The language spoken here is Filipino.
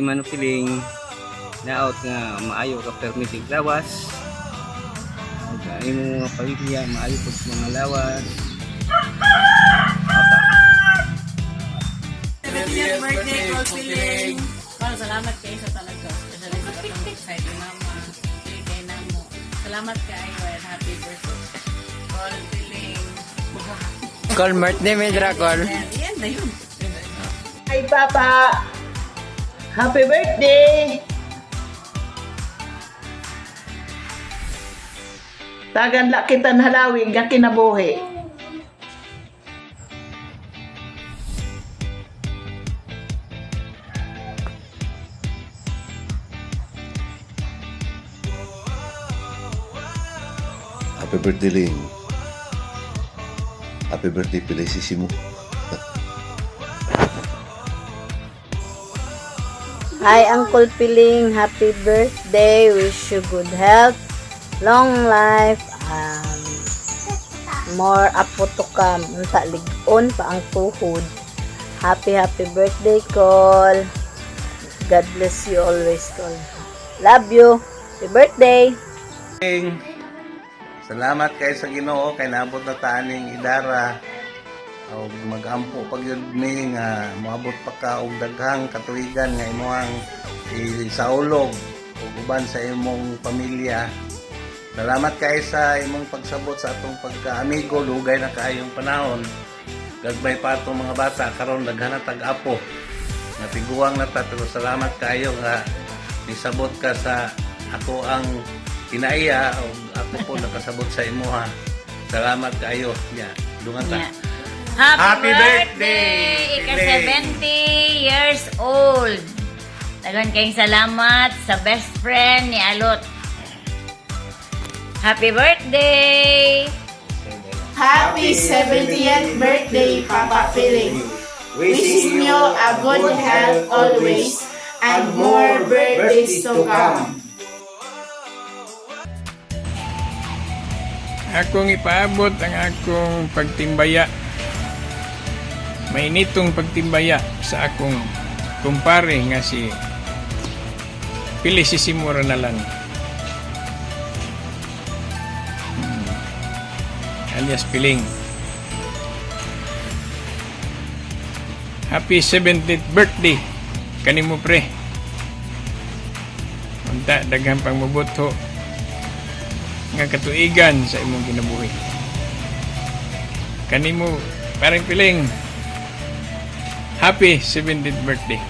Manupiling naot nga maayo ka permitting lawas. Ay mo mga pamilya maayo po sa mga lawas. Birthday, Colpiling! Salamat kayo sa talaga. Salamat kayo and happy birthday. Colpiling! Call birthday, Medra, call. Yan na yun. Hi, Papa! Happy birthday! Tagan la kita halawig nga kinabuhi. Happy birthday, Ling. Happy birthday, Pilisissimo. Hi, Uncle Piling. Happy birthday. Wish you good health, long life, more apo to come. Unta ligon pa ang tuhod. Happy birthday, Col. God bless you always, Col. Love you. Happy birthday. Salamat kay sa Ginoo kay naabot na taning idara. O magampo pag yun mi nga moabot pa ka og daghang katuigan nga imong isaulog ug uban sa imong pamilya. Salamat kay sa imong pagsabot sa atong pagka-amigo, lugay na kaayong panahon. Gagbay pa atong mga bata karon daghan na tag-apo. Natiguang na ta pero salamat kayo nga nisabot ka sa ako ang kinaiya o ako po nakasabot sa imuha. Salamat kayo. Yeah, dungan ta. Yeah. Happy birthday! Ika-70 years old. Dagan kayong salamat sa best friend ni Alot. Happy birthday! Happy 70th birthday, Papa Piling. Wishing you a good health always and more birthdays to come. Akong ipaabot ang akong pagtimbaya. Mainitong pagtimbaya sa akong kumpare nga si Pilisissimo Ranalan. Alias Piling. Happy 70th birthday kanimo pre. Unta daghang pangmubuto nga katuigan sa imong kinabuhi. Kanimo parang Piling. Happy 70th birthday.